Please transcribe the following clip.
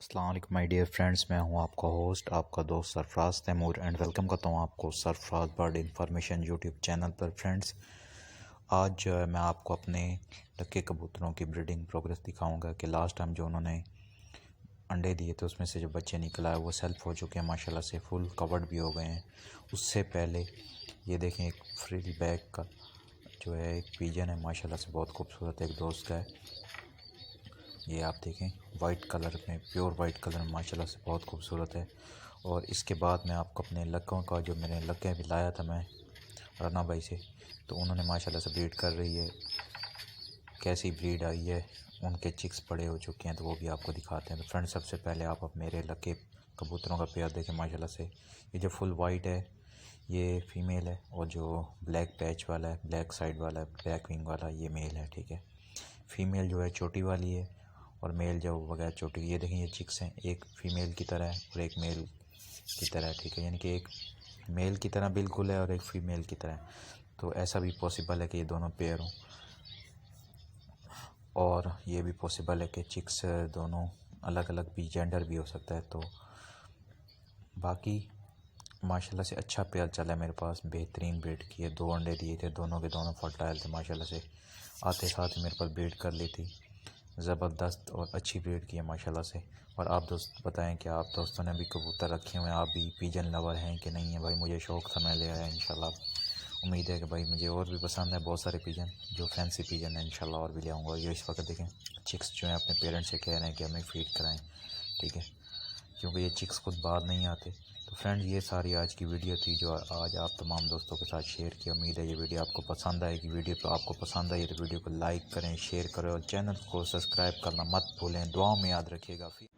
अस्सलाम वालेकुम my dear friends, मैं हूं आपका होस्ट, आपका दोस्त सरफराज तैमूर एंड वेलकम करता हूं आपको Sarfaraz bird information YouTube channel पर। फ्रेंड्स, आज जो है मैं आपको अपने लक्के कबूतरों की ब्रीडिंग प्रोग्रेस दिखाऊंगा कि लास्ट टाइम जो उन्होंने अंडे दिए थे उसमें से जो बच्चे निकल आए वो सेल्फ हो चुके हैं, माशाल्लाह से फुल कवर्ड भी हो गए हैं। उससे पहले ये देखें, एक फ्रिल बैग का जो है एक पिजन है, माशाल्लाह से बहुत खूबसूरत एक दोस्त का है। ये आप देखें, वाइट कलर में, प्योर वाइट कलर में, माशाल्लाह से बहुत खूबसूरत है। और इसके बाद मैं आपको अपने लक्कों का, जो मैंने लक्के भी लाया था मैं राना भाई से, तो उन्होंने माशाल्लाह से ब्रीड कर रही है, कैसी ब्रीड आई है, उनके चिक्स बड़े हो चुके हैं, तो वो भी आपको दिखाते हैं। तो फ्रेंड, सबसे पहले आप अब मेरे लक्के कबूतरों का पेयर देखें। माशाल्लाह से ये जो फुल वाइट है ये फीमेल है, और जो ब्लैक पैच वाला है, ब्लैक साइड वाला है, ब्लैक विंग वाला, ये मेल है। ठीक है, फीमेल जो है छोटी वाली है और मेल जो वगैरह छोटी। ये देखें, ये चिक्स हैं, एक फीमेल की तरह है और एक मेल की तरह है। ठीक है, यानी कि एक मेल की तरह बिल्कुल है और एक फीमेल की तरह है। तो ऐसा भी पॉसिबल है कि ये दोनों पेयर हों, और ये भी पॉसिबल है कि चिक्स दोनों अलग अलग भी जेंडर भी हो सकता है। तो बाकी माशाल्लाह से अच्छा पेयर चला है मेरे पास, बेहतरीन ब्रीड की है। 2 अंडे दिए थे, दोनों के दोनों फर्टाइल थे, माशाल्लाह से आते साथ ही मेरे पास ब्रीड कर ली थी। ज़बरदस्त और अच्छी ब्रीड की है माशाल्लाह से। और आप दोस्त बताएं कि आप दोस्तों ने भी कबूतर रखे हुए हैं, आप भी पिजन लवर हैं कि नहीं है? भाई मुझे शौक़ था, मैं ले आया इंशाल्लाह। उम्मीद है कि भाई मुझे और भी पसंद है बहुत सारे पिजन, जो फैंसी पिजन है, इंशाल्लाह और भी ले आऊँगा। ये इस वक्त देखें, चिक्स जो हैं अपने पेरेंट्स से कह रहे हैं कि हमें फीड कराएँ। ठीक है, क्योंकि ये चिक्स खुद बाहर नहीं आते। तो फ्रेंड्स, ये सारी आज की वीडियो थी जो आज आप तमाम दोस्तों के साथ शेयर की। उम्मीद है ये वीडियो आपको पसंद आएगी। वीडियो तो आपको पसंद आई तो वीडियो को लाइक करें, शेयर करें और चैनल को सब्सक्राइब करना मत भूलें। दुआओं में याद रखिएगा। फिर